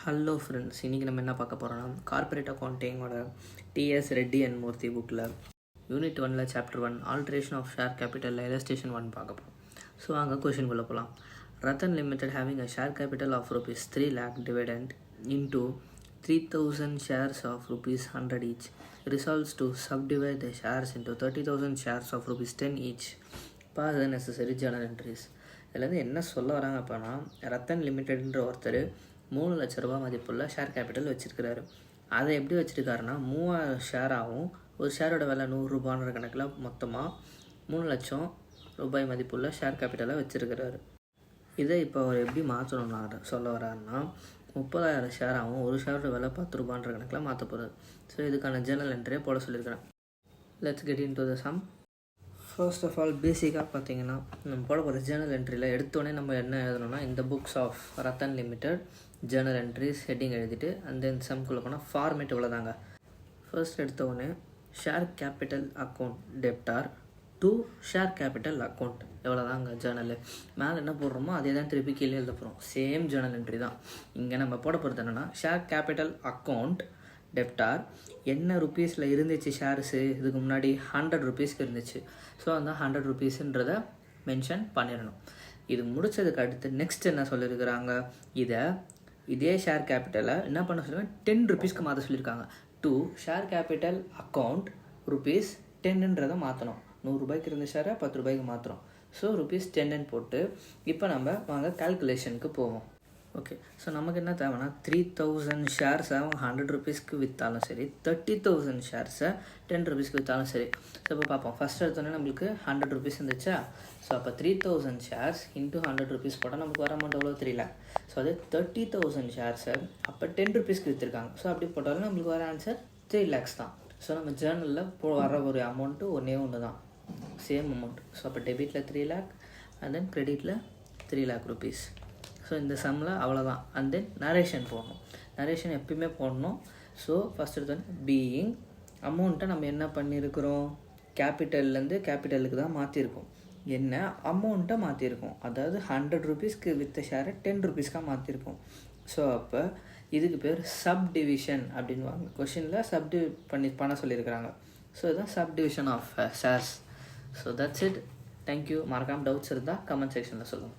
Hello friends, இன்றைக்கி நம்ம என்ன பார்க்க போகிறோம்னா கார்ப்பரேட் அக்கௌண்டிங்கோட டிஎஸ் ரெட்டி அண்ட் மூர்த்தி புக்கில் யூனிட் 1ல் சாப்டர் 1 ஆல்ட்ரேஷன் ஆஃப் ஷேர் கேபிட்டலில் illustration 1 பார்க்க போகிறோம். ஸோ அங்கே கொஷின்குள்ளே போகலாம். Ratan limited having a share capital of rupees 3 lakh dividend into 3000 shares of rupees 100 each resolves to subdivide the shares into 30,000 shares of rupees 10 each. Pass the necessary journal entries. இதில் என்ன சொல்ல வராங்க அப்படின்னா, ரத்தன் லிமிடெட்ன்ற ஒருத்தர் 3 லட்ச ரூபா மதிப்புள்ள ஷேர் கேபிட்டல் வச்சுருக்கிறாரு. அதை எப்படி வச்சுருக்காருன்னா, 3000 ஷேராகவும் ஒரு ஷேரோட விலை 100 ரூபான்ற கணக்கில் மொத்தமாக 3 லட்சம் ரூபாய் மதிப்புள்ள ஷேர் கேபிட்டலை வச்சுருக்கிறாரு. இதை இப்போ அவர் எப்படி மாற்றணும்னா சொல்ல வர்றாருன்னா, 30,000 ஷேராகவும் ஒரு ஷேரோட விலை 10 ரூபான்ற கணக்கில் மாற்ற போகிறார். ஸோ இதுக்கான ஜேர்னல் என்ட்ரியை போட சொல்லியிருக்கிறேன். Let's get into the sum. First of all பேசிக்காக பார்த்தீங்கன்னா, நம்ம போட போகிற ஜேர்னல் என்ட்ரியில் எடுத்தோடனே நம்ம என்ன எழுதணும்னா, இந்த books of Ratan limited journal entries heading எழுதிட்டு அண்ட் தென் சம்குள்ளே போனால் ஃபார்மேட் இவ்வளோதாங்க. ஃபர்ஸ்ட் எடுத்தோடனே share capital account debtor to share capital account எவ்வளோதாங்க ஜேர்னலு. மேலே என்ன போடுறோமோ அதே தான் திருப்பி கீழே எழுத போகிறோம். சேம் ஜேர்னல் என்ட்ரி தான். இங்கே நம்ம போட போகிறது என்னென்னா, ஷேர் கேபிட்டல் அக்கௌண்ட் டெப்டார் என்ன ருப்பீஸில் இருந்துச்சு ஷேர்ஸு, இதுக்கு முன்னாடி 100 ருப்பீஸ்க்கு இருந்துச்சு. ஸோ அந்த 100 ருப்பீஸுன்றதை மென்ஷன் பண்ணிடணும். இது முடித்ததுக்கு அடுத்து நெக்ஸ்ட் என்ன சொல்லியிருக்கிறாங்க, இதே ஷேர் கேபிட்டலை என்ன பண்ண சொல்லுவாங்க, 10 ருப்பீஸ்க்கு மாற்ற சொல்லியிருக்காங்க. To share capital account rupees 10ன்றதை மாற்றணும். 100 ரூபாய்க்கு இருந்த ஷேரை 10 ரூபாய்க்கு மாற்றுறோம். ஸோ ருப்பீஸ் 10ன்னு போட்டு இப்போ நம்ம வாங்க கால்குலேஷனுக்கு போவோம். ஓகே, ஸோ நமக்கு என்ன தேவைன்னா, 3000 ஷேர்ஸை அவங்க 100 ருப்பீஸ்க்கு விற்றாலும் சரி, 30,000 ஷேர்ஸை 10 ருப்பீஸ்க்கு விற்றாலும் சரி. ஸோ இப்போ பார்ப்போம். ஃபஸ்ட் எடுத்தோடனே நம்மளுக்கு 100 ருப்பீஸ் இருந்துச்சா. ஸோ அப்போ 3000 ஷேர்ஸ் இன்ட்டு 100 ருப்பீஸ் போட்டால் நமக்கு வர அமௌண்ட் எவ்வளோ, 3 lakh. ஸோ அதே 30,000 ஷேர்ஸை அப்போ 10 ருப்பீஸ்க்கு விற்றுருக்காங்க. ஸோ அப்படி போட்டாலும் நம்மளுக்கு வர ஆன்சர் 3 lakhs தான். ஸோ நம்ம ஜேர்னலில் வர ஒரு அமௌண்ட்டு ஒன்று தான், சேம் அமௌண்ட். ஸோ அப்போ டெபிட்டில் 3 lakh அண்ட் தென் கிரெடிட்டில் 3 lakh ருப்பீஸ். ஸோ இந்த சம்மில் அவ்வளோதான். அண்ட் தென் நரேஷன் போடணும். நரேஷன் எப்பயுமே போடணும். ஸோ ஃபஸ்ட் எடுத்தோன்னே பீயிங் அமௌண்ட்டை நம்ம என்ன பண்ணியிருக்கிறோம், கேபிட்டல்லேருந்து கேபிட்டலுக்கு தான் மாற்றிருக்கோம். என்ன அமௌண்ட்டை மாற்றிருக்கோம், அதாவது 100 ருப்பீஸ்க்கு விற்ற ஷேரை 10 ருப்பீஸ்க்காக மாற்றிருக்கோம். ஸோ அப்போ இதுக்கு பேர் சப் டிவிஷன் அப்படின்வாங்க. கொஷினில் பண்ண சொல்லியிருக்கிறாங்க. ஸோ இதுதான் subdivision of shares. So that's it. Thank you. மறக்காமல் டவுட்ஸ் இருந்தால் கமெண்ட் செக்ஷனில் சொல்லுங்கள்.